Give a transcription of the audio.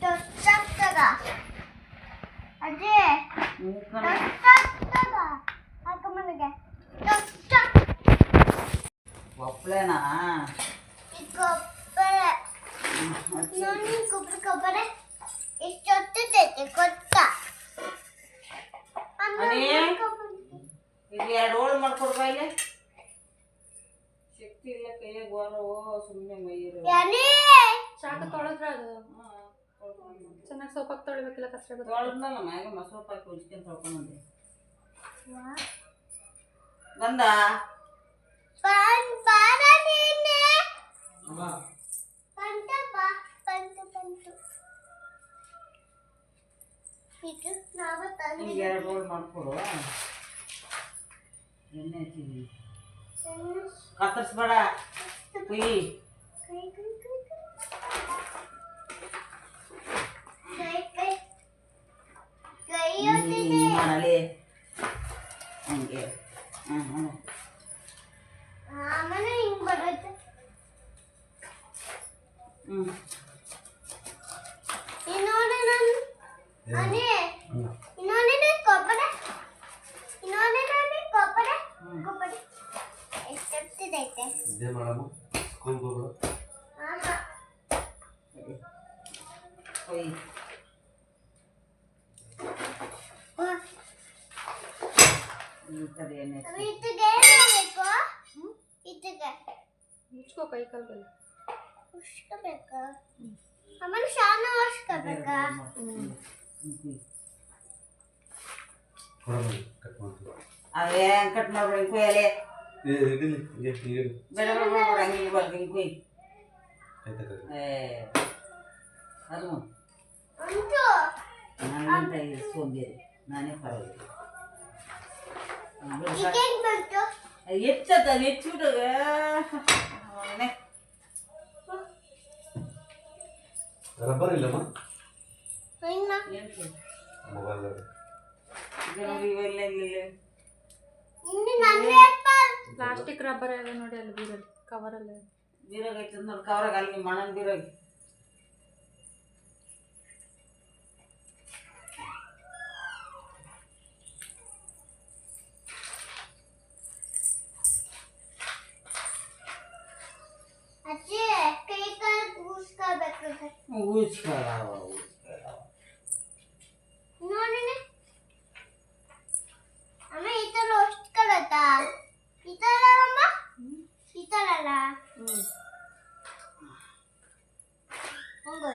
ದೊಡ್ಡ ಅಜ್ಜಿ ದೊಡ್ಡ ಹಾಕಮ್ಮನಿಗೆ ದೊಡ್ಡ ಒಪ್ಪಳೆನಾ ಕೊಬ್ಬರ ನೋಡಿ ಕೊಬ್ಬರ ಎಷ್ಟೊತ್ತೈತೆ ಗೊತ್ತಾ ಇಲ್ಲಿ 2 ಹೋಳು ಮಾಡ್ಕೊಡ್ಬಾ ಇಲ್ಲಿ ಶಕ್ತಿ ಇಲ್ಲ ಕೈಯಾಗ ಗೋರು ಸುಮ್ಮನೆ ಮೈಯಿರು ಶಾಖ ತೊಳೆದ್ರ ಅದು ಚೆನ್ನಾಗಿ ಸೋಪಾಗಿ ತೊಳಿಬೇಕಿಲ್ಲ ಕಷ್ಟ ತೊಳೆದ್ನಲ್ಲ ಮ್ಯಾಗ ಮಸೋಪ್ ಹಾಕಿ ಉಜ್ಕೊಂಡ್ ತೊಳ್ಕೊಂಬಂದೆ ಬಂದ ಈಗ 2 ಹೋಳು ಮಾಡ್ಕೊಡು ಎಣ್ಣೆ ಹಚ್ಚಿದ್ವಿ ಕತ್ತರಿಸ್ಬೇಡ ಕುಯ್ಯಿ ಮಾಡಲಿ ಹಂಗೆ ಆಮೇಲೆ ಹಿಂಗ್ ಬರುತ್ತೆ ಇನ್ನೊಂದು ನಾನು ಅನೇ ಇನ್ನೊಂದು ಕೊಬ್ಬರ ಕೊಬ್ಬರ ಎಷ್ಟೊತ್ತಿದೈತೆ ಇದೇ ಮಾಡಮ್ಮ ಸ್ಕೂಲ್ ಹೋಗ್ಬಿಡು ಕುಯ್ಯಿ ಈ ಥರ ಎಣ್ಣೆ ಇಟ್ಟಿಗೆ ಏನಾಗಬೇಕು ಇಟ್ಟಿಗೆ ಮುಚ್ಕೋ ಕೈ ಕಾಲಲ್ಲಿ ಉಷ್ಕಬೇಕಾ ಆಮೇಲೆ ಶಾನ ಉಷ್ಕಬೇಕಾ ಕೊಡಮ್ಮ ಕಟ್ ಮಾಡ್ತೀವಿ ಅದೇ ಕಟ್ ಮಾಡ್ಬಿಡಿ ಕುಯ್ಯಲೆ ಇಡಲಿ ಈಗ ಬೇಡ ಬೇಡ ಹಂಗೆ ಬರ್ತೀನಿ ಕುಯ್ಯಿ ಅದು ಅಂತು ನನ್ನಿಂದ ಸೋಂಬೇರಿ ನಾನೇ ಪರವಾಗಿಲ್ಲ ಈಗೇನ್ ಬಂತು ಹೆಚ್ಚದ ಹೆಚ್ಚಿಬಿಟ್ಟು ರಬ್ಬರ್ ಇಲ್ಲಮ್ಮ ಇನ್ನ ಮೊಬೈಲ್ ಇವೆಲ್ಲ ಇನ್ನು ನನ್ನ ಪ್ಲಾಸ್ಟಿಕ್ ರಬ್ಬರ್ ಎಲ್ಲ ನೋಡಿ ಅಲ್ಲಿ ಬೀರಲ್ಲಿ ಕವರಲ್ಲಿ ಬೀರಾಗ ಐತದ ನೋಡಿ ಕವರಾಗ ಅಲ್ಲಿ ಮಣ್ಣನ ಬೀರಾಗ ಅಜ್ಜಿ ಕೈ ಕಾಲು ಉಷ್ಕಬೇಕು ಊಚ್ಕೊಳ್ಳವ ನೋಡಿ ಅಮ್ಮ ಈ ತರ ಉಷ್ಕಲತ್ತಾ ಈ ತರ ಅಮ್ಮ ಈ ತರ ಅಲ್ಲ